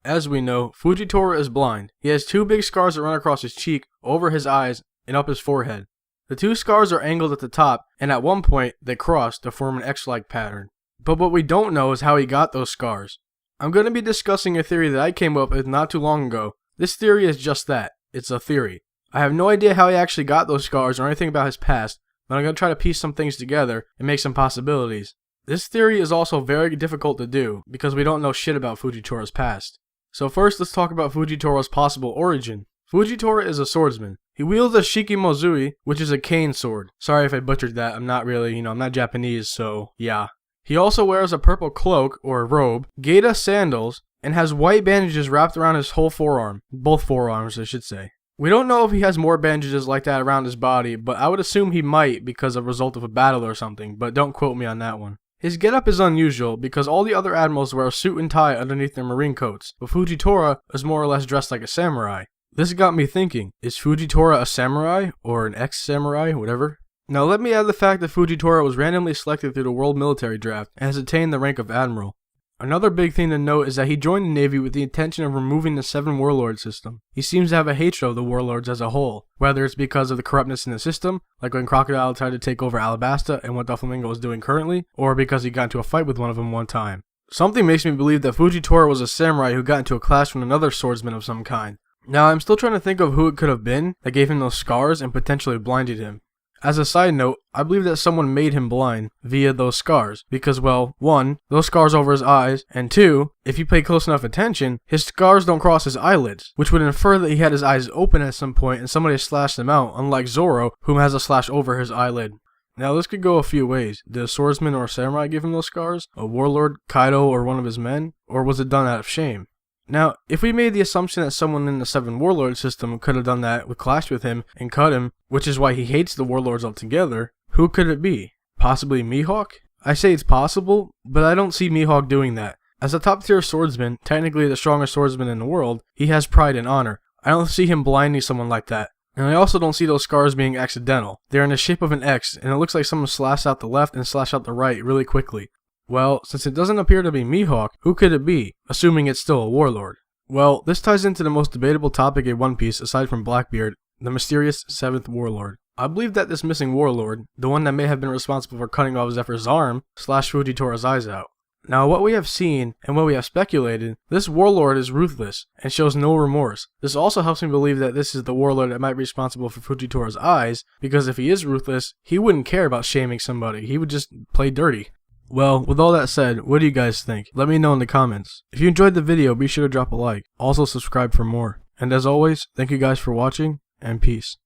As we know, Fujitora is blind. He has two big scars that run across his cheek, over his eyes, and up his forehead. The two scars are angled at the top, and at one point, they cross to form an X-like pattern. But what we don't know is how he got those scars. I'm going to be discussing a theory that I came up with not too long ago. This theory is just that. It's a theory. I have no idea how he actually got those scars or anything about his past, but I'm going to try to piece some things together and make some possibilities. This theory is also very difficult to do, because we don't know shit about Fujitora's past. So first, let's talk about Fujitora's possible origin. Fujitora is a swordsman. He wields a shikimozui, which is a cane sword. Sorry if I butchered that, I'm not really, I'm not Japanese, so yeah. He also wears a purple cloak, or robe, Gaeta sandals, and has white bandages wrapped around his whole forearm. Both forearms, I should say. We don't know if he has more bandages like that around his body, but I would assume he might because of a result of a battle or something, but don't quote me on that one. His getup is unusual because all the other admirals wear a suit and tie underneath their marine coats, but Fujitora is more or less dressed like a samurai. This got me thinking, is Fujitora a samurai, or an ex-samurai, whatever? Now let me add the fact that Fujitora was randomly selected through the World Military Draft and has attained the rank of Admiral. Another big thing to note is that he joined the Navy with the intention of removing the 7 Warlord system. He seems to have a hatred of the Warlords as a whole, whether it's because of the corruptness in the system, like when Crocodile tried to take over Alabasta and what Doflamingo is doing currently, or because he got into a fight with one of them one time. Something makes me believe that Fujitora was a samurai who got into a clash with another swordsman of some kind. Now I'm still trying to think of who it could have been that gave him those scars and potentially blinded him. As a side note, I believe that someone made him blind via those scars because, well, 1, those scars over his eyes, and 2, if you pay close enough attention, his scars don't cross his eyelids, which would infer that he had his eyes open at some point and somebody slashed them out, unlike Zoro, whom has a slash over his eyelid. Now this could go a few ways. Did a swordsman or a samurai give him those scars? A warlord, Kaido, or one of his men? Or was it done out of shame? Now, if we made the assumption that someone in the 7 Warlord system could have done that, clashed with him, and cut him, which is why he hates the Warlords altogether, who could it be? Possibly Mihawk? I say it's possible, but I don't see Mihawk doing that. As a top tier swordsman, technically the strongest swordsman in the world, he has pride and honor. I don't see him blinding someone like that. And I also don't see those scars being accidental. They're in the shape of an X, and it looks like someone slashed out the left and slashed out the right really quickly. Well, since it doesn't appear to be Mihawk, who could it be, assuming it's still a warlord? Well, this ties into the most debatable topic in One Piece aside from Blackbeard, the mysterious 7th warlord. I believe that this missing warlord, the one that may have been responsible for cutting off Zephyr's arm, slashed Fujitora's eyes out. Now what we have seen, and what we have speculated, this warlord is ruthless, and shows no remorse. This also helps me believe that this is the warlord that might be responsible for Fujitora's eyes, because if he is ruthless, he wouldn't care about shaming somebody, he would just play dirty. Well, with all that said, what do you guys think? Let me know in the comments. If you enjoyed the video, be sure to drop a like. Also subscribe for more. And as always, thank you guys for watching, and peace.